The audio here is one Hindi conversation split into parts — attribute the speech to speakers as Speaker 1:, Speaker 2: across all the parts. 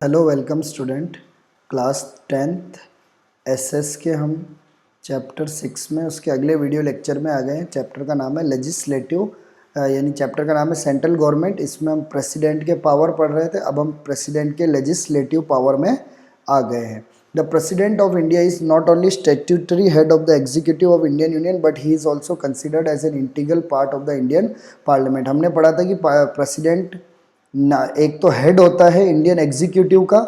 Speaker 1: Hello welcome student. Class 10th SS के हम चैप्टर 6 में उसके अगले वीडियो लेक्चर में आ गए हैं। चैप्टर का नाम है लेजिस्लेटिव, यानी चैप्टर का नाम है सेंट्रल गवर्नमेंट। इसमें हम प्रेसिडेंट के पावर पढ़ रहे थे, अब हम प्रेसिडेंट के लेजिस्लेटिव पावर में आ गए हैं। The president of India is not only statutory head of the executive of Indian union but he is also considered as an integral part of the Indian parliament. हमने पढ़ा था कि प्रेसिडेंट ना एक तो हेड होता है इंडियन एग्जीक्यूटिव का,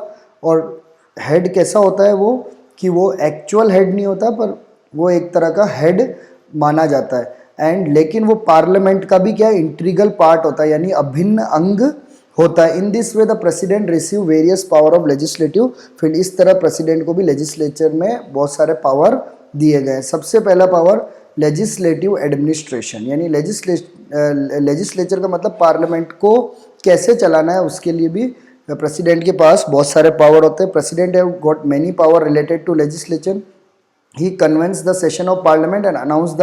Speaker 1: और हेड कैसा होता है वो कि वो एक्चुअल हेड नहीं होता पर वो एक तरह का हेड माना जाता है। एंड लेकिन वो पार्लियामेंट का भी क्या इंटीग्रल पार्ट होता है, यानी अभिन्न अंग होता है। In this way the president receive various power of legislative. फिर इस तरह प्रेसिडेंट को भी लेजिस्लेचर में बहुत सारे पावर दिए गए हैं। सबसे पहला पावर लेजिस्लेटिव एडमिनिस्ट्रेशन, यानी लेजिस्लेचर का मतलब पार्लियामेंट को कैसे चलाना है, उसके लिए भी प्रेसिडेंट के पास बहुत सारे पावर होते हैं। President have got many power related to legislature. He convenes the session of parliament and announce the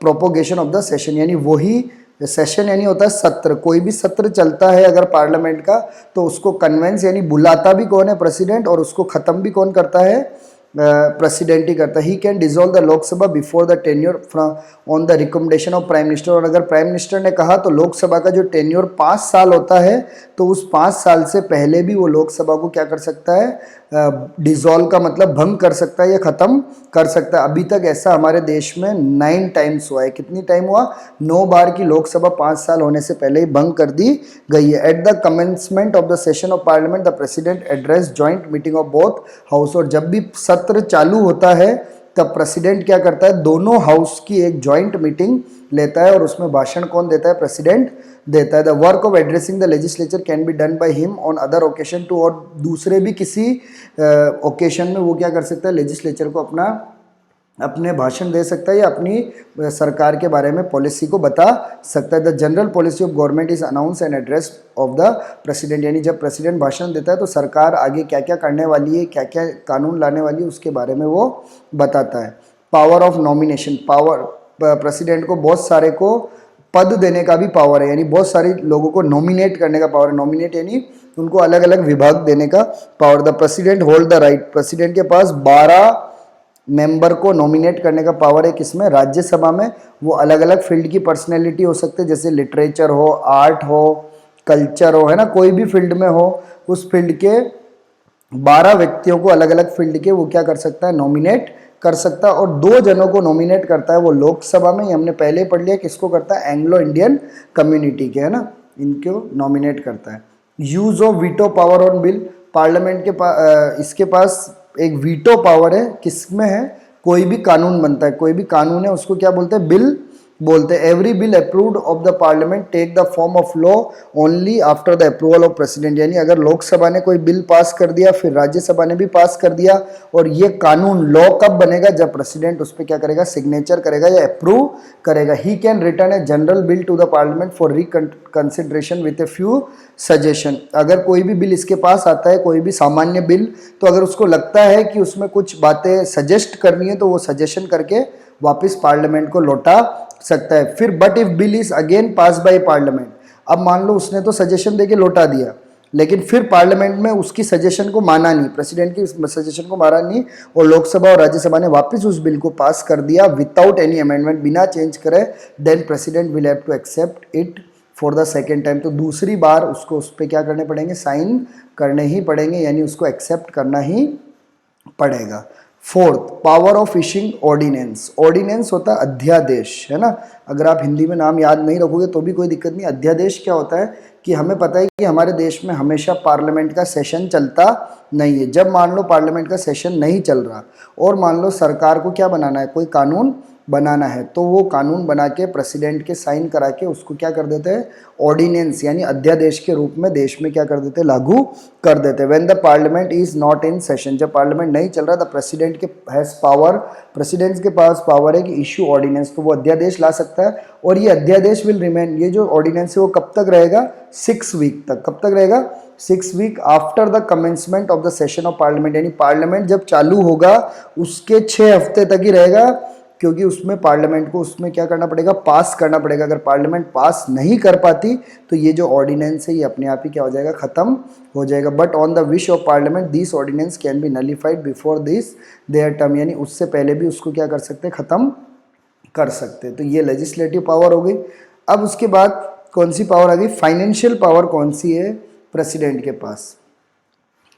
Speaker 1: propagation of the session, यानी वही सेशन यानी होता है सत्र। कोई भी सत्र चलता है अगर पार्लियामेंट का तो उसको कन्वेंस यानी बुलाता भी कौन है, प्रेसिडेंट, और उसको ख़त्म भी कौन करता है, प्रेसिडेंट ही करता है। He can dissolve the Lok Sabha before the tenure on the recommendation of prime minister. और अगर प्राइम मिनिस्टर ने कहा तो लोकसभा का जो टेन्योर 5 साल होता है तो उस 5 साल से पहले भी वो लोकसभा को क्या कर सकता है, डिसॉल्व का मतलब भंग कर सकता है या ख़त्म कर सकता है। अभी तक ऐसा हमारे देश में 9 टाइम्स हुआ है। कितनी टाइम हुआ? 9 बार की लोकसभा 5 साल होने से पहले ही भंग कर दी गई है। At the commencement of the session of parliament the president address joint meeting of both house. और जब भी सत्र चालू होता है तब प्रेसिडेंट क्या करता है, दोनों हाउस की एक जॉइंट मीटिंग लेता है और उसमें भाषण कौन देता है, प्रेसिडेंट देता है। The work of addressing the legislature can be done by him on other occasion too. और दूसरे भी किसी ओकेशन में वो क्या कर सकता है, लेजिस्लेचर को अपने भाषण दे सकता है या अपनी सरकार के बारे में पॉलिसी को बता सकता है। The general policy of government is announce and address of the president, यानी जब प्रेसिडेंट भाषण देता है तो सरकार आगे क्या क्या करने वाली है, क्या क्या कानून लाने वाली है, उसके बारे में वो बताता है। Power of nomination, power president को बहुत सारे को पद देने का भी पावर है, यानी बहुत सारे लोगों को नॉमिनेट करने का पावर है। नॉमिनेट यानी उनको अलग अलग विभाग देने का power. The president hold the right, president के पास 12 मेंबर को नॉमिनेट करने का पावर है। किसमें? राज्यसभा में। वो अलग अलग फील्ड की पर्सनैलिटी हो सकते हैं, जैसे लिटरेचर हो, आर्ट हो, कल्चर हो, है ना, कोई भी फील्ड में हो, उस फील्ड के 12 व्यक्तियों को अलग अलग फील्ड के वो क्या कर सकता है, नॉमिनेट कर सकता है। और 2 जनों को नॉमिनेट करता है वो लोकसभा में, हमने पहले पढ़ लिया किसको करता है, एंग्लो इंडियन कम्युनिटी के, है ना, इनको नॉमिनेट करता है। Use of veto power on bill, parliament के पास इसके पास एक वीटो पावर है। किसमें है? कोई भी कानून बनता है, कोई भी कानून है उसको क्या बोलते हैं, बिल बोलते हैं। Every bill approved of the parliament take the form of law only after the approval of president, यानी अगर लोकसभा ने कोई बिल पास कर दिया फिर राज्यसभा ने भी पास कर दिया और ये कानून लॉ कब बनेगा, जब प्रेसिडेंट उस पर क्या करेगा, सिग्नेचर करेगा या अप्रूव करेगा। He can return a general bill to the parliament for reconsideration with a few suggestion. अगर कोई भी बिल इसके पास आता है, कोई भी सामान्य बिल, तो अगर उसको लगता है कि उसमें कुछ बातें सजेस्ट करनी है तो वो सजेशन करके वापस पार्लियामेंट को लौटा सकता है। फिर but if bill is again pass by parliament, अब मान लो उसने तो सजेशन देके लौटा दिया लेकिन फिर पार्लियामेंट में उसकी सजेशन को माना नहीं, प्रेसिडेंट की सजेशन को माना नहीं, और लोकसभा और राज्यसभा ने वापस उस बिल को पास कर दिया विदाउट एनी अमेंडमेंट, बिना चेंज करे, then president will have to accept it for the second time. तो दूसरी बार उसको उस पर क्या करने पड़ेंगे, साइन करने ही पड़ेंगे, यानी उसको एक्सेप्ट करना ही पड़ेगा। Fourth, power of issuing ordinance. Ordinance होता है अध्यादेश, है ना। अगर आप हिंदी में नाम याद नहीं रखोगे तो भी कोई दिक्कत नहीं। अध्यादेश क्या होता है कि हमें पता है कि हमारे देश में हमेशा पार्लियामेंट का सेशन चलता नहीं है। जब मान लो पार्लियामेंट का सेशन नहीं चल रहा और मान लो सरकार को क्या बनाना है, कोई कानून बनाना है, तो वो कानून बना के प्रेसिडेंट के साइन करा के उसको क्या कर देते हैं, ऑर्डिनेंस यानी अध्यादेश के रूप में देश में क्या कर देते हैं, लागू कर देते हैं। When the parliament is not in session, जब पार्लियामेंट नहीं चल रहा, द प्रेसिडेंट के हैज पावर, प्रेसिडेंट के पास पावर है कि इशू ऑर्डिनेंस, तो वो अध्यादेश ला सकता है। और ये अध्यादेश विल रिमेन, ये जो ऑर्डिनेंस है वो कब तक रहेगा, 6 वीक तक। कब तक रहेगा, 6 week after the commencement of the session of parliament, यानी पार्लियामेंट जब चालू होगा उसके 6 हफ्ते तक ही रहेगा। क्योंकि उसमें पार्लियामेंट को उसमें क्या करना पड़ेगा, पास करना पड़ेगा। अगर पार्लियामेंट पास नहीं कर पाती तो ये जो ऑर्डिनेंस है ये अपने आप ही क्या हो जाएगा, ख़त्म हो जाएगा। But on the wish of parliament this ordinance can be nullified before this their term, यानी उससे पहले भी उसको क्या कर सकते हैं, ख़त्म कर सकते हैं। तो ये लेजिस्लेटिव पावर हो गई। अब उसके बाद कौन सी पावर आ गई, फाइनेंशियल पावर कौन सी है प्रेसिडेंट के पास।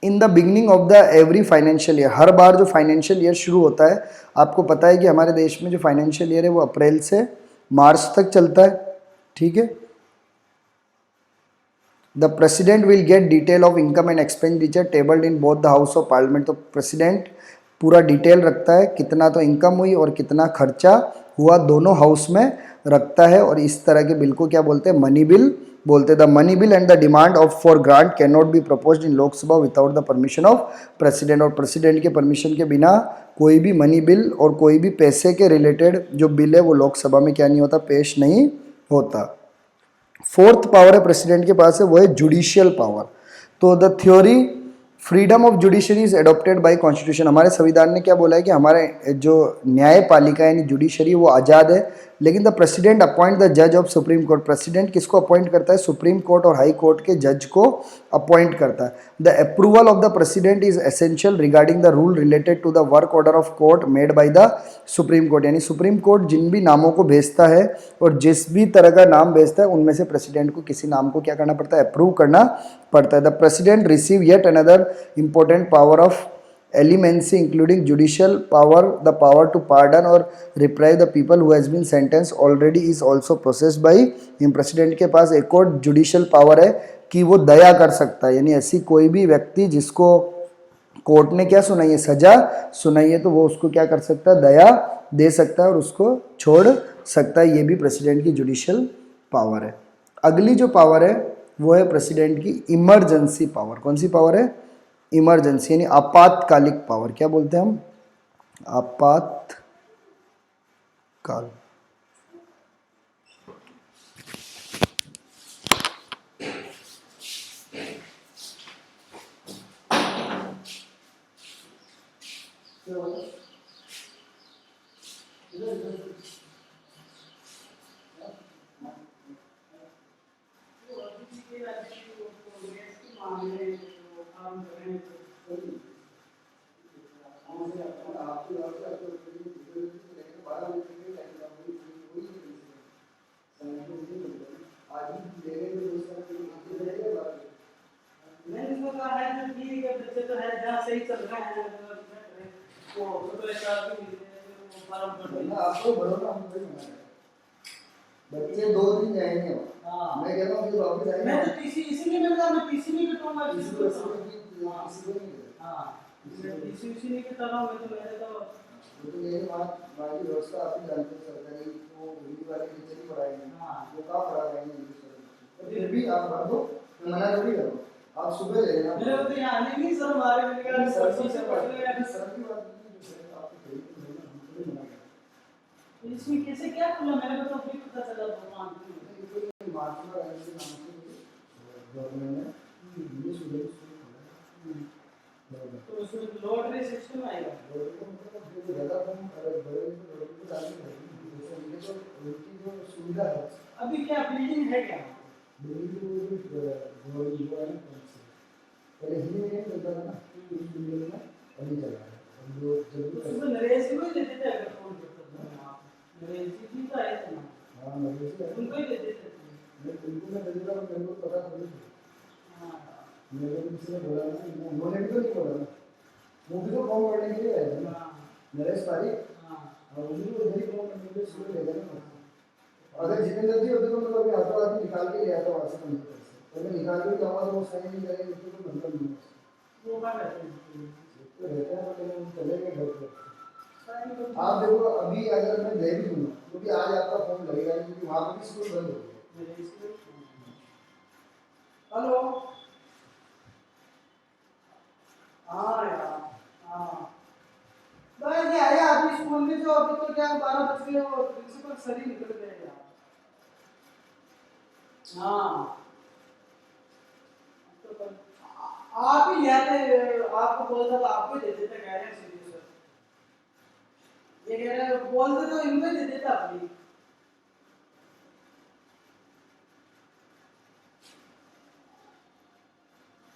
Speaker 1: In the beginning of the every financial year, हर बार जो फाइनेंशियल ईयर शुरू होता है, आपको पता है कि हमारे देश में जो फाइनेंशियल ईयर है वो अप्रैल से मार्च तक चलता है, ठीक है। The president will get detail of income and expenditure tabled in both the house of parliament. तो प्रेसिडेंट पूरा डिटेल रखता है, कितना तो इनकम हुई और कितना खर्चा हुआ, दोनों हाउस में रखता है। और इस तरह के बिल को क्या बोलते हैं, मनी बिल बोलते हैं। The money bill and the demand of for grant can not be proposed in Lok Sabha without the permission of president. और प्रेसिडेंट के परमिशन के बिना कोई भी मनी बिल और कोई भी पैसे के रिलेटेड जो बिल है वो लोकसभा में क्या नहीं होता, पेश नहीं होता। फोर्थ पावर है प्रेसिडेंट के पास है, वो है जुडिशियल पावर। तो the theory freedom of judiciary is adopted by constitution. हमारे संविधान ने क्या बोला है कि हमारे जो न्यायपालिका यानी जुडिशरी वो आज़ाद है, लेकिन द प्रेसिडेंट अपॉइंट द जज ऑफ सुप्रीम कोर्ट। प्रेसिडेंट किसको अपॉइंट करता है, सुप्रीम कोर्ट और हाई कोर्ट के जज को अपॉइंट करता है। The approval of the president is essential regarding the rule related to the work order of court made by the supreme court. यानी सुप्रीम कोर्ट जिन भी नामों को भेजता है और जिस भी तरह का नाम भेजता है उनमें से प्रेसिडेंट को किसी नाम को क्या करना पड़ता है, अप्रूव करना पड़ता है। The president receive yet another important power of clemency including judicial power, the power to pardon और reprieve the people who has been sentence already is also processed by him. President के पास एक और जुडिशियल पावर है कि वो दया कर सकता है, यानी ऐसी कोई भी व्यक्ति जिसको कोर्ट ने क्या सुनाई है, सजा सुनाई है, तो वो उसको क्या कर सकता है, दया दे सकता है और उसको छोड़ सकता है। ये भी प्रेसिडेंट की जुडिशियल पावर है। अगली जो पावर है वो है प्रेसिडेंट की इमरजेंसी पावर। कौन सी पावर है, इमरजेंसी यानी आपातकालिक पावर। क्या बोलते हैं हम, आपातकाल। बच्चे 2 दिन जाएंगे, मैं कह रहा हूँ कि वापस आएंगे। मैं तो टीसी इसीलिए मैंने कहा मैं टीसी नहीं कटवाऊंगा, टीसी को टीसी नहीं कटवा मैं तो मैंने तो वो तो मेरी बाकी व्यवस्था आप ही जानते हैं, सरकारी वो हिंदी वाले टीचर ही पढ़ाएंगे, वो कहाँ पढ़ा रहे हैं इंग्लिश वाले। फिर भी आप भर दो, मैं मना थोड़ी करूँ, आप सुबह ले लेना। मेरे को तो यहाँ आने नहीं सर, हमारे मैंने कहा सर से पढ़ ले यार, सर की बात नहीं है, आपको कहीं मना कर। इसमें कैसे क्या खुला, मैंने तो अभी पता चला भगवान की महात्मा गांधी के नाम से गवर्नमेंट ने इंग्लिश मीडियम स्कूल खोला। तो उसमें लॉटरी सिस्टम आएगा, लॉटरी को मतलब जो ज़्यादा कम बड़े लॉटरी को डालनी पड़ेगी, जैसे ये तो उनकी जो सुविधा है। अभी क्या बिल्डिंग है, क्या बिल्डिंग जो है पहले हिंदी मीडियम चलता था ना, उस बिल्डिंग में अभी चला है। हम जो जब नरेश को ही देते थे, अगर फोन करते थे आप नरेश जी का है ना, हाँ नरेश उनको ही देते थे। मैं उनको मैं देता हूँ, मेरे को पता थोड़ी थी। हाँ मेरे को किसी ने बोला ना, उन्होंने भी तो नहीं बोला ना, वो भी तो फॉर्म भरने के लिए आए थे ना, नरेश पारिक। हाँ वो भी तो इधर ही फॉर्म भरने के लिए शुरू ले गए ना। अगर जितेंद्र जी होते तो मैं अभी हाथों हाथ निकाल के ले आता वहाँ से कंप्यूटर से, और मैं निकाल के लाऊंगा तो वो साइन नहीं करेंगे, तो मतलब नहीं है वो बात रहते हैं तो चले गए घर पे। आप देखो अभी अगर मैं गए भी हूँ क्योंकि आज आपका फॉर्म लगेगा, क्योंकि वहाँ पर भी स्कूल बंद हो गया। हेलो हाँ यार, हाँ बस ये आया अभी स्कूल में, जो अभी तो क्या 12 बज गए, वो प्रिंसिपल सर ही निकल गए यार। हाँ तो आप ही ले आते, आपको बोलता था, आपको ही दे देते, कह रहे हैं सीधे सर।
Speaker 2: ये कह रहा है बोल दे तो इनको दे देता अपनी।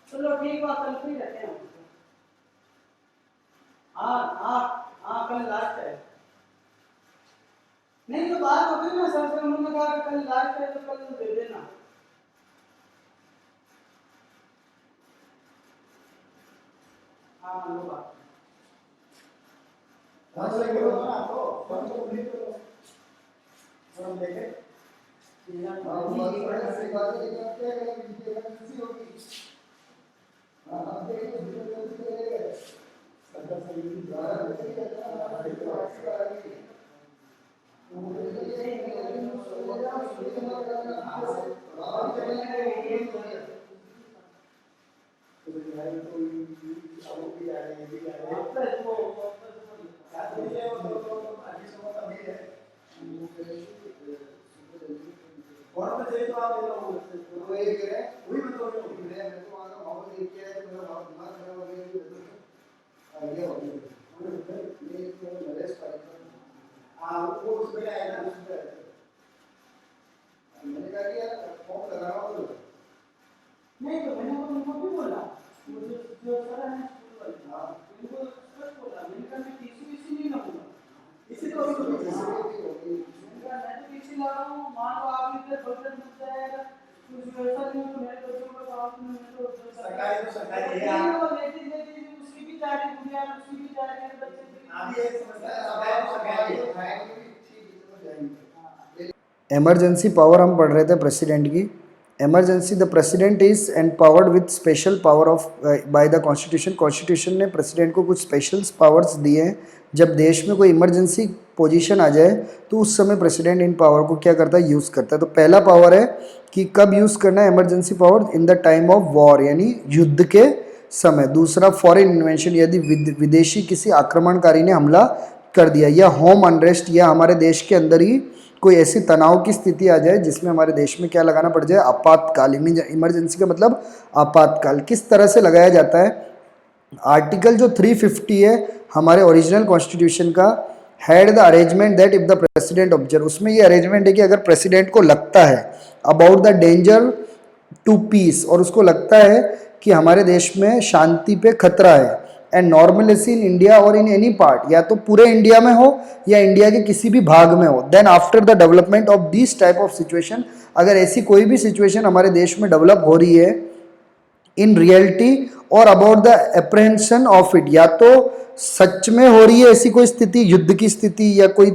Speaker 2: चलो ठीक बात, कल फ्री रहते हैं। हाँ हाँ हाँ, कल लास्ट है। नहीं तो बात होती ना सर से, उन्होंने कहा कि कल लास्ट है तो कल दे देना। हाँ लो बात नहीं तो मैंने उनको भी बोला, मुझे जो सर है स्कूल वाले, उनको सच बोला, मैंने कहा मैं टीसी वीसी नहीं लाऊंगा, इसी को भी मैंने कहा मैं तो टीसी ला रहा हूँ, मान लो आप इधर बजट मिल जाएगा, कुछ व्यवस्था नहीं हो तो मेरे बच्चों का पास में मैं तो सरकारी है, वो लेती लेती उसकी भी जा रही गुड़िया, उसकी भी जा रही है बच्चे की। अभी एक समस्या
Speaker 1: इमरजेंसी पावर हम पढ़ रहे थे प्रेसिडेंट की। Emergency, the president is empowered with special power of by the constitution. Constitution ने प्रेसिडेंट को कुछ स्पेशल पावर्स दिए हैं। जब देश में कोई इमरजेंसी पोजीशन आ जाए तो उस समय प्रेसिडेंट इन पावर को क्या करता है, यूज़ करता है। तो पहला पावर है कि कब यूज़ करना है emergency power, in the time of war यानी युद्ध के समय। दूसरा फॉरेन इन्वेंशन, यदि विदेशी किसी आक्रमणकारी ने हमला कर दिया, या होम अनरेस्ट, या हमारे देश के अंदर ही कोई ऐसी तनाव की स्थिति आ जाए जिसमें हमारे देश में क्या लगाना पड़ जाए, आपातकाल। इमरजेंसी का मतलब आपातकाल। किस तरह से लगाया जाता है, आर्टिकल जो 350 है हमारे ओरिजिनल कॉन्स्टिट्यूशन का, had the arrangement that if the president observe, उसमें ये अरेंजमेंट है कि अगर प्रेसिडेंट को लगता है about the danger to peace, और उसको लगता है कि हमारे देश में शांति पे खतरा है, एंड नॉर्मलिसी इन इंडिया और इन एनी पार्ट, या तो पूरे इंडिया में हो या इंडिया के किसी भी भाग में हो, then after the development of this type of situation, अगर ऐसी कोई भी सिचुएशन हमारे देश में डेवलप हो रही है इन रियलिटी और अबाउट द अप्रहेंशन ऑफ इट, या तो सच में हो रही है ऐसी कोई स्थिति, युद्ध की स्थिति या कोई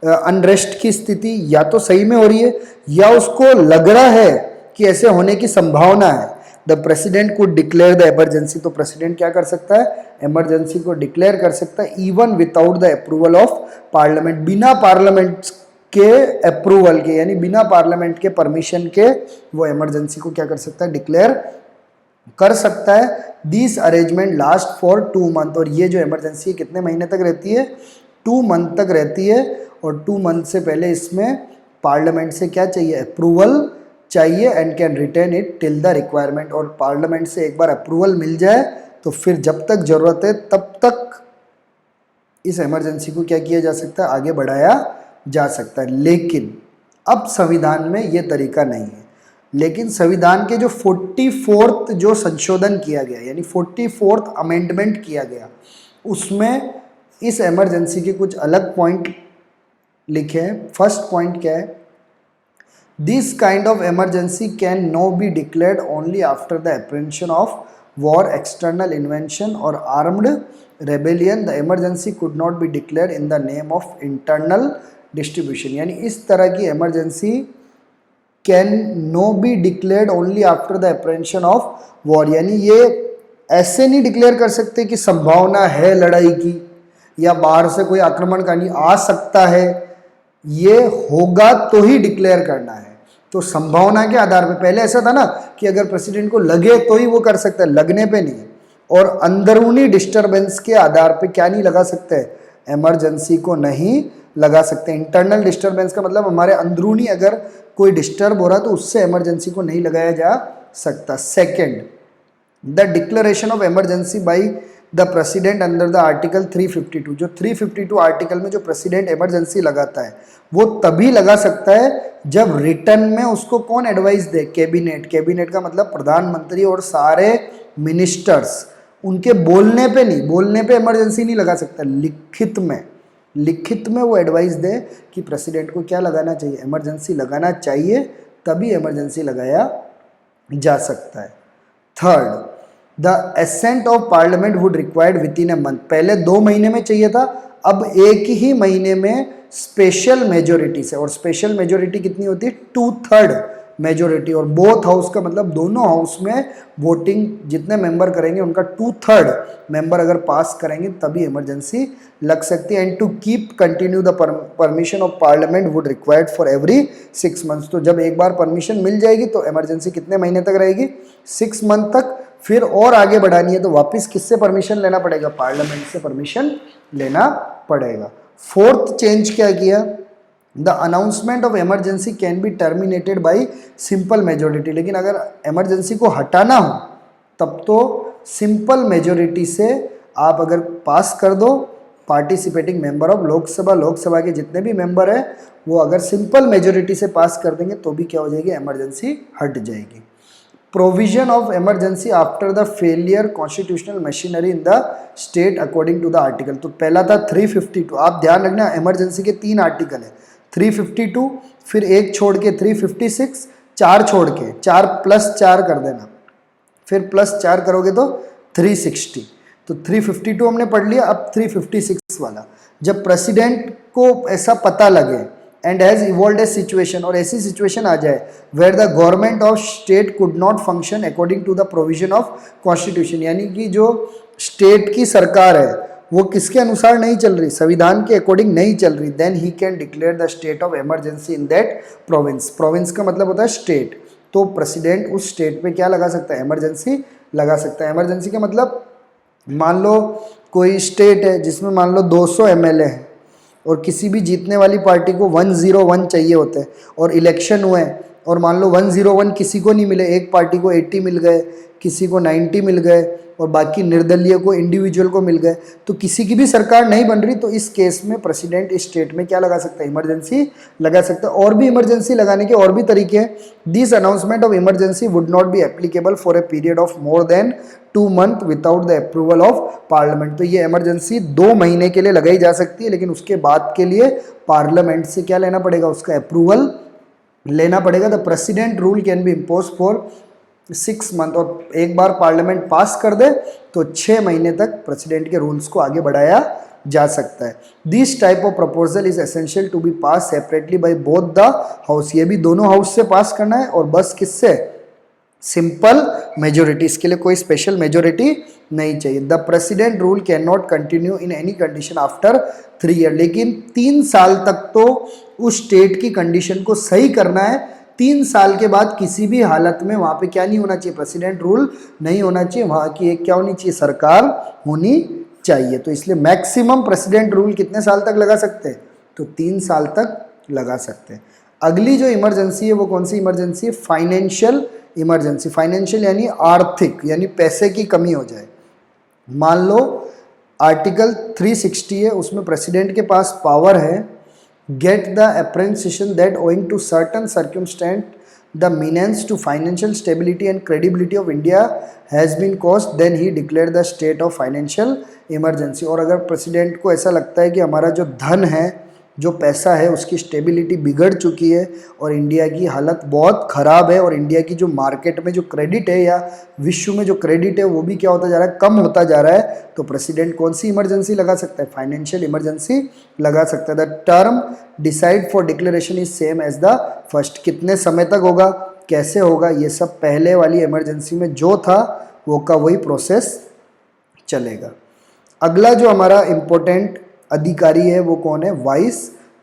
Speaker 1: अनरेस्ट की स्थिति, या तो सही में हो रही है या उसको लग रहा है कि ऐसे होने की संभावना है, द प्रेसिडेंट को डिक्लेयर द इमरजेंसी। तो प्रेसिडेंट क्या कर सकता है, इमरजेंसी को डिक्लेयर कर सकता है, even without the approval of parliament, बिना पार्लियामेंट के अप्रूवल के, यानी बिना पार्लियामेंट के परमिशन के वो इमरजेंसी को क्या कर सकता है, डिक्लेयर कर सकता है। This arrangement last for 2 month, और ये जो इमरजेंसी कितने महीने तक रहती है, 2 मंथ तक रहती है। और 2 मंथ से पहले इसमें पार्लियामेंट से क्या चाहिए, अप्रूवल चाहिए, and can retain it till the requirement. और पार्लियामेंट से एक बार अप्रूवल मिल जाए तो फिर जब तक जरूरत है तब तक इस इमरजेंसी को क्या किया जा सकता है, आगे बढ़ाया जा सकता है। लेकिन अब संविधान में ये तरीका नहीं है। लेकिन संविधान के जो 44th जो संशोधन किया गया, यानी 44th अमेंडमेंट किया गया, उसमें इस इमरजेंसी के कुछ अलग पॉइंट लिखे हैं। फर्स्ट पॉइंट क्या है, this kind of emergency can no be declared only after the apprehension of war, external invention और armed rebellion. The emergency could not be declared in the name of internal distribution, यानी इस तरह की emergency can no be declared only after the apprehension of war, यानी ये ऐसे नहीं डिक्लेयर कर सकते कि संभावना है लड़ाई की या बाहर से कोई आक्रमणकारी आ सकता है, ये होगा तो ही डिक्लेयर करना है। तो संभावना के आधार पे, पहले ऐसा था ना कि अगर प्रेसिडेंट को लगे तो ही वो कर सकता है, लगने पे नहीं। और अंदरूनी डिस्टरबेंस के आधार पे क्या नहीं लगा सकते, इमरजेंसी को नहीं लगा सकते। इंटरनल डिस्टरबेंस का मतलब हमारे अंदरूनी अगर कोई डिस्टर्ब हो रहा तो उससे इमरजेंसी को नहीं लगाया जा सकता। Second, the declaration of emergency by the president under the article 352, जो 352 आर्टिकल में जो प्रेसिडेंट इमरजेंसी लगाता है वो तभी लगा सकता है जब रिटर्न में उसको कौन एडवाइस दे, कैबिनेट। कैबिनेट का मतलब प्रधानमंत्री और सारे मिनिस्टर्स, उनके बोलने पे नहीं, बोलने पे इमरजेंसी नहीं लगा सकता, लिखित में वो एडवाइस दे कि प्रेसिडेंट को क्या लगाना चाहिए, इमरजेंसी लगाना चाहिए, तभी इमरजेंसी लगाया जा सकता है। Third, the ascent of parliament would required with in a month, पहले 2 महीने में चाहिए था, अब 1 ही महीने में स्पेशल मेजोरिटी से, और स्पेशल मेजोरिटी कितनी होती है, 2/3 मेजोरिटी, और बोथ हाउस का मतलब दोनों हाउस में वोटिंग जितने मेंबर करेंगे उनका 2/3 मेंबर अगर पास करेंगे तभी इमरजेंसी लग सकती है। And to keep continue the permission of parliament would required for every 6 months, तो जब एक बार परमिशन मिल जाएगी तो इमरजेंसी कितने महीने तक रहेगी, 6 मंथ तक। फिर और आगे बढ़ानी है तो वापस किससे परमिशन लेना पड़ेगा, पार्लियामेंट से परमिशन लेना पड़ेगा। फोर्थ चेंज क्या किया, the announcement of emergency can be terminated by simple majority, लेकिन अगर इमरजेंसी को हटाना हो तब तो सिंपल मेजोरिटी से आप अगर पास कर दो, पार्टिसिपेटिंग मेंबर ऑफ लोकसभा के जितने भी मेंबर हैं वो अगर सिंपल मेजोरिटी से पास कर देंगे तो भी क्या हो जाएगी, इमरजेंसी हट जाएगी। Provision of emergency after the failure constitutional machinery in the state according to the article, तो पहला था 352, आप ध्यान रखना इमरजेंसी के 3 आर्टिकल है, 352, फिर एक छोड़ के 356, 4 छोड़ के 4 + 4 कर देना, फिर +4 करोगे तो 360, तो 352 हमने पढ़ लिया। अब 356 वाला, जब प्रेसिडेंट को ऐसा पता लगे and has evolved a situation, और ऐसी सिचुएशन आ जाए where the government of state could not function according to the provision of constitution, यानी कि जो स्टेट की सरकार है वो किसके अनुसार नहीं चल रही, संविधान के अकॉर्डिंग नहीं चल रही, then he can declare the state of emergency in that province. Province का मतलब होता है स्टेट, तो प्रेसिडेंट उस स्टेट पे क्या लगा सकता है, इमरजेंसी लगा सकता है। इमरजेंसी का मतलब मान लो कोई स्टेट है जिसमें मान लो 200 MLA हैं और किसी भी जीतने वाली पार्टी को 101 चाहिए होते हैं, और इलेक्शन हुए और मान लो 101 किसी को नहीं मिले, एक पार्टी को 80 मिल गए, किसी को 90 मिल गए और बाकी निर्दलीय को, इंडिविजुअल को मिल गए, तो किसी की भी सरकार नहीं बन रही, तो इस केस में प्रेसिडेंट इस स्टेट में क्या लगा सकता है, इमरजेंसी लगा सकता है। और भी इमरजेंसी लगाने के और भी तरीके हैं। This announcement of emergency would not be applicable for a period of more than 2 month without the approval of parliament, तो ये इमरजेंसी 2 महीने के लिए लगाई जा सकती है, लेकिन उसके बाद के लिए पार्लियामेंट से क्या लेना पड़ेगा, उसका अप्रूवल लेना पड़ेगा। The president rule can be impose for 6 month, और एक बार पार्लियामेंट पास कर दे तो 6 महीने तक प्रेसिडेंट के रूल्स को आगे बढ़ाया जा सकता है। This type of proposal is essential to be pass separately by both the house, ये भी दोनों हाउस से पास करना है, और बस किससे, सिंपल मेजोरिटी, इसके लिए कोई स्पेशल मेजोरिटी नहीं चाहिए। The president rule can not continue in any condition after 3 year, लेकिन 3 साल तक तो उस स्टेट की कंडीशन को सही करना है, 3 साल के बाद किसी भी हालत में वहाँ पे क्या नहीं होना चाहिए, प्रेसिडेंट रूल नहीं होना चाहिए, वहाँ की एक क्या होनी चाहिए, सरकार होनी चाहिए। तो इसलिए मैक्सिमम प्रेसिडेंट रूल कितने साल तक लगा सकते हैं, तो 3 साल तक लगा सकते हैं। अगली जो इमरजेंसी है वो कौन सी इमरजेंसी है, फाइनेंशियल इमरजेंसी। फाइनेंशियल यानी आर्थिक, यानी पैसे की कमी हो जाए। मान लो आर्टिकल 360 है, उसमें प्रेसिडेंट के पास पावर है get the apprehension that owing to certain circumstance the menace to financial stability and credibility of India has been caused, then he declared the state of financial emergency। और अगर प्रेसिडेंट को ऐसा लगता है कि हमारा जो धन है, जो पैसा है, उसकी स्टेबिलिटी बिगड़ चुकी है और इंडिया की हालत बहुत ख़राब है, और इंडिया की जो मार्केट में जो क्रेडिट है या विश्व में जो क्रेडिट है वो भी क्या होता जा रहा है, कम होता जा रहा है, तो प्रेसिडेंट कौन सी इमरजेंसी लगा सकता है, फाइनेंशियल इमरजेंसी लगा सकता है। The term decide for declaration is same as the first, कितने समय तक होगा, कैसे होगा, ये सब पहले वाली इमरजेंसी में जो था वो का वही प्रोसेस चलेगा। अगला जो हमारा इम्पोर्टेंट अधिकारी है वो कौन है, वाइस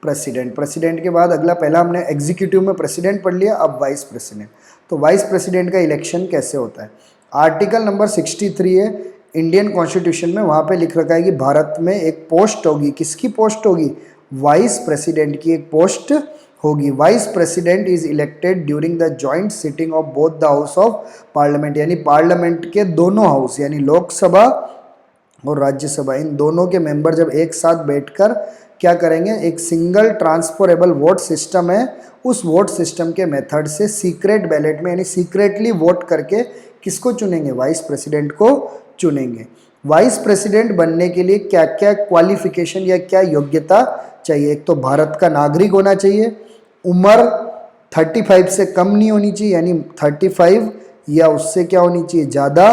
Speaker 1: प्रेसिडेंट। प्रेसिडेंट के बाद अगला, पहला हमने एग्जीक्यूटिव में प्रेसिडेंट पढ़ लिया, अब वाइस प्रेसिडेंट। तो वाइस प्रेसिडेंट का इलेक्शन कैसे होता है, आर्टिकल नंबर 63 है इंडियन कॉन्स्टिट्यूशन में, वहाँ पे लिख रखा है कि भारत में एक पोस्ट होगी, किसकी पोस्ट होगी, वाइस प्रेसिडेंट की एक पोस्ट होगी। Vice president is elected during the joint sitting of both the house of parliament, यानी पार्लियामेंट के दोनों हाउस यानी लोकसभा और राज्यसभा, इन दोनों के मेंबर जब एक साथ बैठकर क्या करेंगे, एक सिंगल ट्रांसफरेबल वोट सिस्टम है, उस वोट सिस्टम के मेथड से सीक्रेट बैलेट में यानी सीक्रेटली वोट करके किसको चुनेंगे, वाइस प्रेसिडेंट को चुनेंगे। वाइस प्रेसिडेंट बनने के लिए क्या क्या क्वालिफिकेशन या क्या योग्यता चाहिए, एक तो भारत का नागरिक होना चाहिए, उम्र 35 से कम नहीं होनी चाहिए यानी 35 या उससे क्या होनी चाहिए, ज़्यादा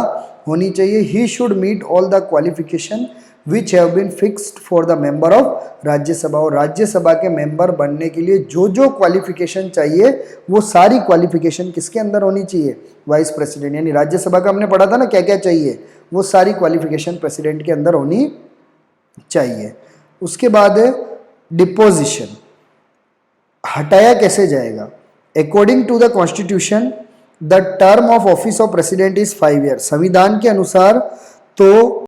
Speaker 1: होनी चाहिए। He should meet all the qualification which have been fixed for the member of Rajya Sabha, और राज्यसभा के मेंबर बनने के लिए जो जो क्वालिफिकेशन चाहिए वो सारी क्वालिफिकेशन किसके अंदर होनी चाहिए, वाइस प्रेसिडेंट, यानी राज्यसभा का हमने पढ़ा था ना क्या क्या चाहिए, वो सारी क्वालिफिकेशन प्रेसिडेंट के अंदर होनी चाहिए। उसके बाद डिपोजिशन, हटाया कैसे जाएगा, according to the constitution the term of office of president is 5 year. संविधान के अनुसार तो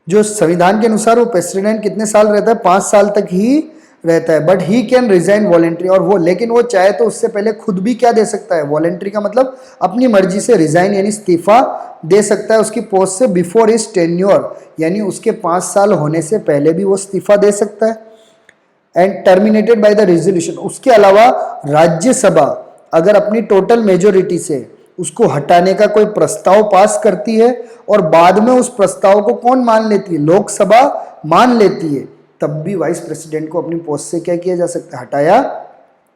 Speaker 1: जो संविधान के अनुसार वो प्रेसिडेंट कितने साल रहता है, 5 साल तक ही रहता है, but he can resign voluntary, और वो लेकिन वो चाहे तो उससे पहले खुद भी क्या दे सकता है, वॉलेंट्री का मतलब अपनी मर्जी से रिजाइन यानी इस्तीफा दे सकता है उसकी पोस्ट से बिफोर इज टेन्योर, यानी उसके 5 साल होने से पहले भी वो इस्तीफा दे सकता है। And terminated by the resolution, उसके अलावा राज्यसभा अगर अपनी टोटल मेजोरिटी से उसको हटाने का कोई प्रस्ताव पास करती है और बाद में उस प्रस्ताव को कौन मान लेती है, लोकसभा मान लेती है, तब भी वाइस प्रेसिडेंट को अपनी पोस्ट से क्या किया जा सकता है, हटाया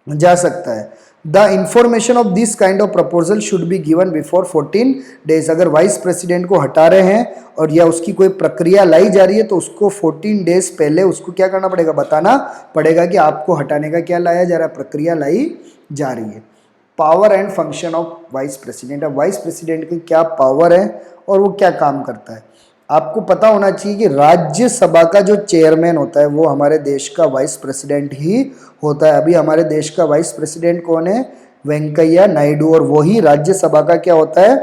Speaker 1: जा सकता है। The information of this kind of proposal should be given before 14 days, अगर वाइस प्रेसिडेंट को हटा रहे हैं और या उसकी कोई प्रक्रिया लाई जा रही है तो उसको 14 डेज पहले उसको क्या करना पड़ेगा, बताना पड़ेगा कि आपको हटाने का क्या लाया जा रहा है, प्रक्रिया लाई जा रही है। Power and function of vice president, अब वाइस प्रेसिडेंट की क्या पावर है और वो क्या काम करता है, आपको पता होना चाहिए कि राज्यसभा का जो चेयरमैन होता है वो हमारे देश का वाइस प्रेसिडेंट ही होता है। अभी हमारे देश का वाइस प्रेसिडेंट कौन है, वेंकैया नायडू, और वही राज्यसभा का क्या होता है,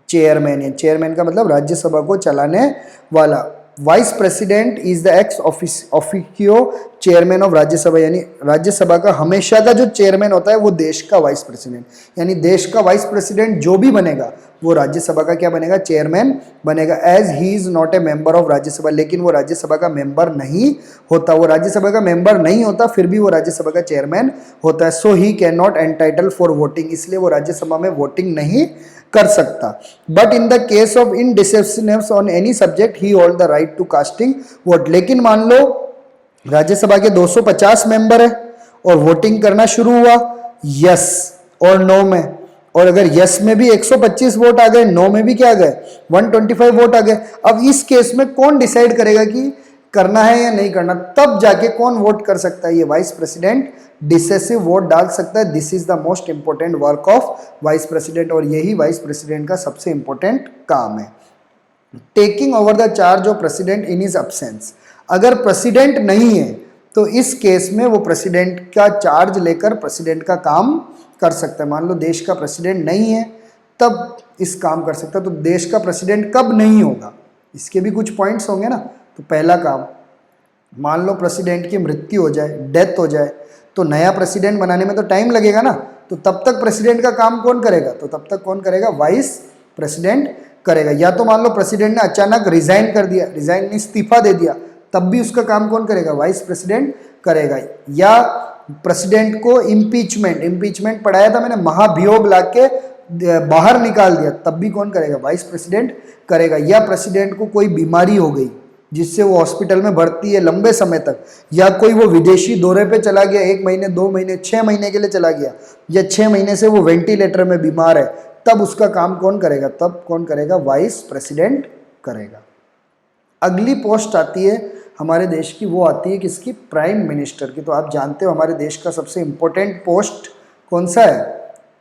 Speaker 1: चेयरमैन है। चेयरमैन का मतलब राज्यसभा को चलाने वाला। Vice president is the ex officio chairman of Rajya Sabha, यानी राज्यसभा का हमेशा का जो चेयरमैन होता है वो देश का वाइस प्रेसिडेंट, यानी देश का वाइस प्रेसिडेंट जो भी बनेगा वो राज्यसभा का क्या बनेगा, चेयरमैन बनेगा। As he is not a member of Rajya Sabha, लेकिन वो राज्यसभा का मेंबर नहीं होता, वो राज्यसभा का मेंबर नहीं होता फिर भी वो राज्यसभा का चेयरमैन होता है। So he can not entitle for voting, इसलिए वो राज्यसभा में वोटिंग नहीं कर सकता। But in the case of indecisiveness on any subject he hold the right to casting vote, लेकिन मान लो राज्यसभा के 250 मेंबर है और वोटिंग करना शुरू हुआ यस और नो में, और अगर यस में भी 125 वोट आ गए, नो में भी क्या आ गए 125 वोट आ गए। अब इस केस में कौन डिसाइड करेगा कि करना है या नहीं करना, तब जाके कौन वोट कर सकता है, ये वाइस प्रेसिडेंट डिसेसिव वोट डाल सकता है। This is the most important work of vice president, और यही वाइस प्रेसिडेंट का सबसे इंपॉर्टेंट काम है। Taking over the charge of president in his absence, अगर प्रेसिडेंट नहीं है तो इस केस में वो प्रेसिडेंट का चार्ज लेकर प्रेसिडेंट का काम कर सकता है। मान लो देश का प्रेसिडेंट नहीं है तब इस काम कर सकता है। तो देश का प्रेसिडेंट कब नहीं होगा, इसके भी कुछ पॉइंट्स होंगे ना। तो पहला काम, मान लो प्रेसिडेंट की मृत्यु हो जाए, डेथ हो जाए, तो नया प्रेसिडेंट बनाने में तो टाइम लगेगा ना, तो तब तक प्रेसिडेंट का काम कौन करेगा, तो तब तक कौन करेगा, वाइस प्रेसिडेंट करेगा। या तो मान लो प्रेसिडेंट ने अचानक रिजाइन कर दिया, रिजाइन ने इस्तीफा दे दिया, तब भी उसका काम कौन करेगा, वाइस प्रेसिडेंट करेगा। या प्रेसिडेंट को इम्पीचमेंट पढ़ाया था मैंने, महाभियोग लाके बाहर निकाल दिया, तब भी कौन करेगा, वाइस प्रेसिडेंट करेगा। या प्रेसिडेंट को कोई बीमारी हो गई जिससे वो हॉस्पिटल में भर्ती है लंबे समय तक, या कोई वो विदेशी दौरे पे चला गया 1 महीने 2 महीने 6 महीने के लिए चला गया, या 6 महीने से वो वेंटिलेटर में बीमार है, तब उसका काम कौन करेगा, तब कौन करेगा, वाइस प्रेसिडेंट करेगा। अगली पोस्ट आती है हमारे देश की, वो आती है किसकी, प्राइम मिनिस्टर की। तो आप जानते हो हमारे देश का सबसे इंपॉर्टेंट पोस्ट कौन सा है,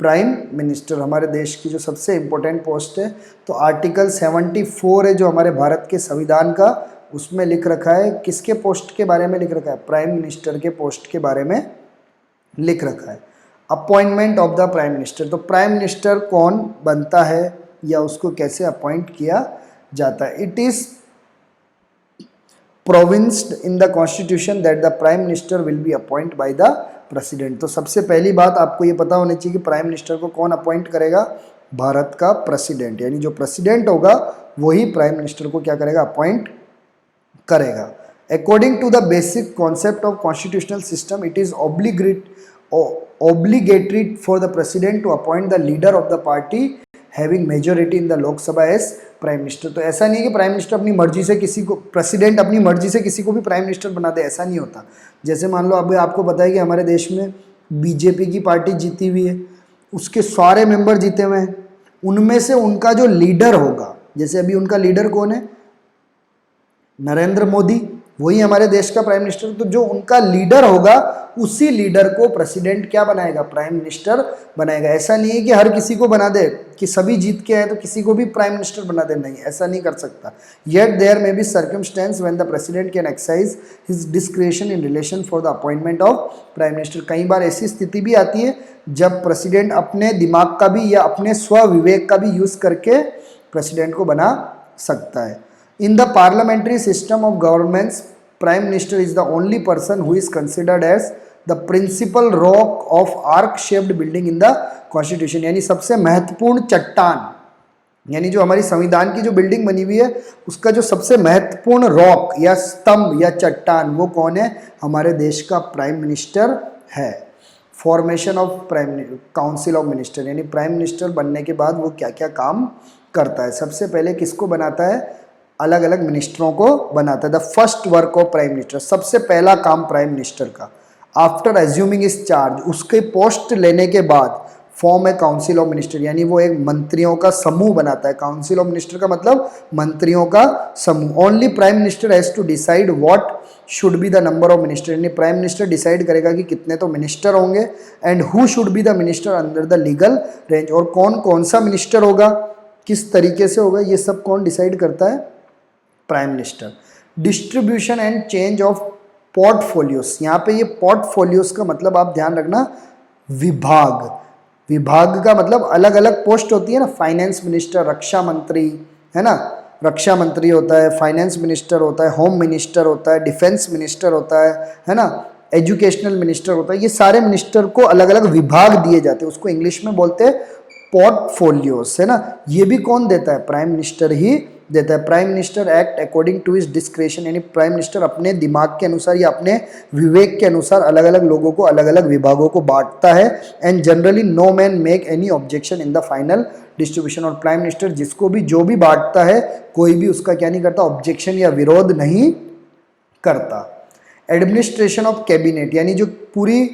Speaker 1: प्राइम मिनिस्टर, हमारे देश की जो सबसे इंपॉर्टेंट पोस्ट है। तो आर्टिकल 74 है जो हमारे भारत के संविधान का, उसमें लिख रखा है किसके पोस्ट के बारे में लिख रखा है, प्राइम मिनिस्टर के पोस्ट के बारे में लिख रखा है। Appointment of the prime minister, तो प्राइम मिनिस्टर कौन बनता है या उसको कैसे अपॉइंट किया जाता है। It is provided in the constitution that the prime minister will be appoint by the president. तो सबसे पहली बात आपको ये पता होनी चाहिए कि प्राइम मिनिस्टर को कौन अपॉइंट करेगा, भारत का प्रेसिडेंट, यानी जो प्रेसिडेंट होगा वही प्राइम मिनिस्टर को क्या करेगा, अपॉइंट करेगा। According to the basic concept of constitutional system, it is obligatory for the president to appoint the leader of the party having majority in the Lok Sabha as prime minister. तो ऐसा नहीं है कि प्राइम मिनिस्टर अपनी मर्जी से किसी को, प्रेसिडेंट अपनी मर्जी से किसी को भी प्राइम मिनिस्टर बना दे, ऐसा नहीं होता। जैसे मान लो अभी आपको पता है कि हमारे देश में बीजेपी की पार्टी जीती हुई है, उसके सारे मेंबर जीते हुए हैं, उनमें से उनका जो लीडर होगा, जैसे अभी उनका लीडर कौन है, नरेंद्र मोदी, वही हमारे देश का प्राइम मिनिस्टर। तो जो उनका लीडर होगा उसी लीडर को प्रेसिडेंट क्या बनाएगा, प्राइम मिनिस्टर बनाएगा। ऐसा नहीं है कि हर किसी को बना दे, कि सभी जीत के आए तो किसी को भी प्राइम मिनिस्टर बना दे, नहीं, ऐसा नहीं कर सकता। Yet there may be circumstance when the president can exercise his discretion in relation for the appointment of prime minister. कई बार ऐसी स्थिति भी आती है जब प्रेसिडेंट अपने दिमाग का भी या अपने स्व विवेक का भी यूज करके प्रेसिडेंट को बना सकता है। In the parliamentary system of governments, Prime Minister is the only person who is considered as the principal rock of arc-shaped building in the Constitution। यानी सबसे महत्वपूर्ण चट्टान, यानी जो हमारी संविधान की जो बिल्डिंग बनी हुई है उसका जो सबसे महत्वपूर्ण रॉक या स्तंभ या चट्टान, वो कौन है, हमारे देश का प्राइम मिनिस्टर है। Formation of prime council of minister, यानी प्राइम मिनिस्टर बनने के बाद वो क्या क्या काम करता है। सबसे पहले किसको बनाता है, अलग अलग मिनिस्टरों को बनाता है। The first work of prime minister, सबसे पहला काम प्राइम मिनिस्टर का, आफ्टर एज्यूमिंग इज चार्ज, उसके पोस्ट लेने के बाद, form A council of minister, यानी वो एक मंत्रियों का समूह बनाता है। काउंसिल ऑफ मिनिस्टर का मतलब मंत्रियों का समूह। Only prime minister has to decide what should be the number of minister, यानी प्राइम मिनिस्टर डिसाइड करेगा कि कितने तो मिनिस्टर होंगे, and who should be the minister under the legal range, और कौन कौन सा मिनिस्टर होगा, किस तरीके से होगा, ये सब कौन डिसाइड करता है, prime minister. Distribution and change of portfolios, यहाँ पे ये पोर्टफोलियोस का मतलब आप ध्यान रखना, विभाग, विभाग का मतलब अलग अलग पोस्ट होती है ना, फाइनेंस मिनिस्टर, रक्षा मंत्री है ना, रक्षा मंत्री होता है, फाइनेंस मिनिस्टर होता है, होम मिनिस्टर होता है, डिफेंस मिनिस्टर होता है ना, एजुकेशनल मिनिस्टर होता है। ये सारे मिनिस्टर को अलग अलग विभाग दिए जाते हैं, उसको इंग्लिश में बोलते हैं पोर्टफोलियोस, है ना। ये भी कौन देता है, प्राइम मिनिस्टर ही देता है। Prime minister act according to his discretion, यानी प्राइम मिनिस्टर अपने दिमाग के अनुसार या अपने विवेक के अनुसार अलग अलग लोगों को अलग अलग विभागों को बांटता है। And generally no man make any objection in the final distribution, और प्राइम मिनिस्टर जिसको भी जो भी बांटता है कोई भी उसका क्या नहीं करता, ऑब्जेक्शन या विरोध नहीं करता। एडमिनिस्ट्रेशन ऑफ कैबिनेट, यानी जो पूरी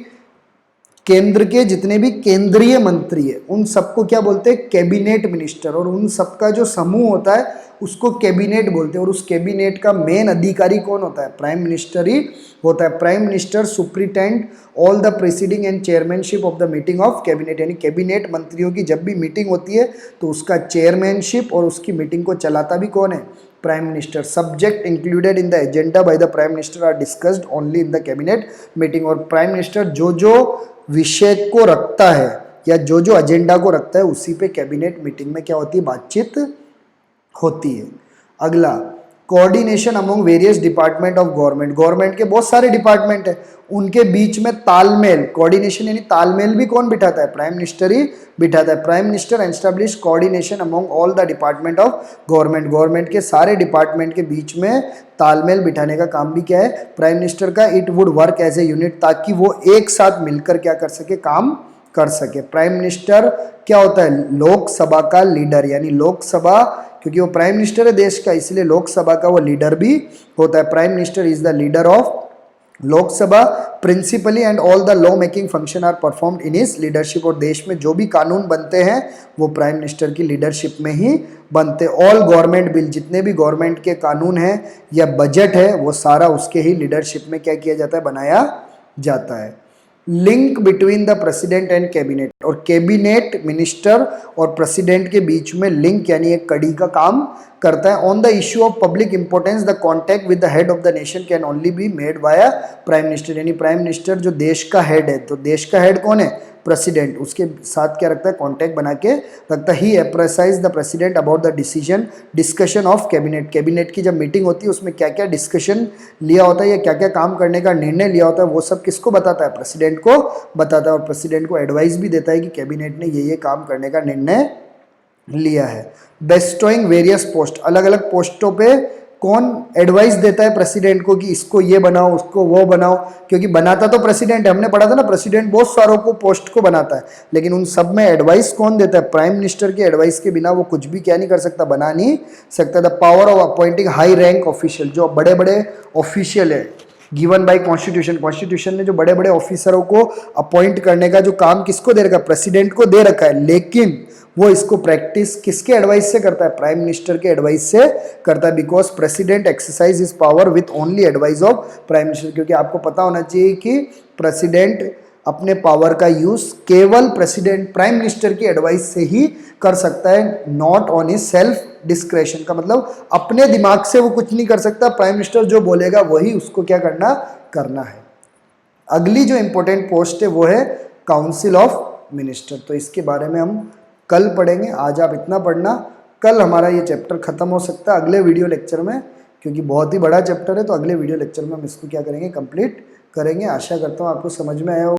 Speaker 1: केंद्र के जितने भी केंद्रीय मंत्री है उन सबको क्या बोलते हैं, कैबिनेट मिनिस्टर, और उन सबका जो समूह होता है उसको कैबिनेट बोलते हैं। और उस कैबिनेट का मेन अधिकारी कौन होता है, प्राइम मिनिस्टर ही होता है। Prime minister superintend all the presiding and chairmanship of the meeting of cabinet, यानी कैबिनेट मंत्रियों की जब भी मीटिंग होती है तो उसका चेयरमैनशिप और उसकी मीटिंग को चलाता भी कौन है, prime minister. Subject included in the agenda by the prime minister are discussed only in the cabinet meeting, और प्राइम मिनिस्टर जो जो विषय को रखता है या जो जो एजेंडा को रखता है उसी पे कैबिनेट मीटिंग में क्या होती है, बातचीत होती है। अगला, coordination among various department of government, government के बहुत सारे डिपार्टमेंट है, उनके बीच में तालमेल, कोऑर्डिनेशन यानी तालमेल भी कौन बिठाता है, प्राइम मिनिस्टर ही बिठाता है। Prime minister establish coordination among all the department of government, government के सारे डिपार्टमेंट के बीच में तालमेल बिठाने का काम भी क्या है, प्राइम मिनिस्टर का। It would work as a unit, ताकि वो एक साथ मिलकर क्या कर सके, काम कर सके। प्राइम मिनिस्टर क्या होता है, लोकसभा का लीडर, यानी लोकसभा, क्योंकि वो प्राइम मिनिस्टर है देश का इसलिए लोकसभा का वो लीडर भी होता है। Prime minister is the leader of Lok Sabha principally, and all the law making function are performed in his leadership, और देश में जो भी कानून बनते हैं वो प्राइम मिनिस्टर की लीडरशिप में ही बनते। ऑल गवर्नमेंट बिल, जितने भी गवर्नमेंट के कानून हैं या बजट है वो सारा उसके ही लीडरशिप में क्या किया जाता है, बनाया जाता है। Link between the president and cabinet, और कैबिनेट मिनिस्टर और प्रेसिडेंट के बीच में लिंक यानी एक कड़ी का काम करता है। On the issue of public importance the contact with the head of the nation can only be made by prime minister, यानी प्राइम मिनिस्टर जो देश का हेड है, तो देश का हेड कौन है, प्रेसिडेंट, उसके साथ क्या रखता है, कांटेक्ट बना के रखता है। He apprises the president about the discussion of cabinet, cabinet की जब मीटिंग होती है उसमें क्या क्या डिस्कशन लिया होता है या क्या क्या काम करने का निर्णय लिया होता है वो सब किसको बताता है, प्रेसिडेंट को बताता है। और प्रेसिडेंट को एडवाइस भी देता है कि कैबिनेट ने ये काम करने का निर्णय लिया है। बेस्टोइंग वेरियस पोस्ट, अलग अलग पोस्टों पे कौन एडवाइस देता है प्रेसिडेंट को कि इसको ये बनाओ उसको वो बनाओ, क्योंकि बनाता तो प्रेसिडेंट है, हमने पढ़ा था ना प्रेसिडेंट बहुत सारों को पोस्ट को बनाता है, लेकिन उन सब में एडवाइस कौन देता है? प्राइम मिनिस्टर की एडवाइस के बिना वो कुछ भी क्या नहीं कर सकता, बना नहीं सकता। The power of appointing high rank official, जो बड़े बड़े ऑफिशियल है, गिवन बाय कॉन्स्टिट्यूशन, कॉन्स्टिट्यूशन ने जो बड़े बड़े ऑफिसरों को अपॉइंट करने का जो काम किसको दे रखा है? प्रेसिडेंट को दे रखा है, लेकिन वो इसको प्रैक्टिस किसके एडवाइस से करता है? प्राइम मिनिस्टर के एडवाइस से करता है, because president exercise is power with only advice of prime minister. क्योंकि आपको पता होना चाहिए कि प्रेसिडेंट अपने पावर का यूज केवल प्रेसिडेंट प्राइम मिनिस्टर की एडवाइस से ही कर सकता है, not on his self discretion. का मतलब अपने दिमाग से वो कुछ नहीं कर सकता, प्राइम मिनिस्टर जो बोलेगा वही उसको क्या करना है। अगली जो इंपॉर्टेंट पोस्ट है वो है काउंसिल ऑफ मिनिस्टर। तो इसके बारे में हम कल पढ़ेंगे, आज आप इतना पढ़ना, कल हमारा ये चैप्टर खत्म हो सकता है अगले वीडियो लेक्चर में, क्योंकि बहुत ही बड़ा चैप्टर है, तो अगले वीडियो लेक्चर में हम इसको क्या करेंगे, कंप्लीट करेंगे। आशा करता हूँ आपको समझ में आया हो।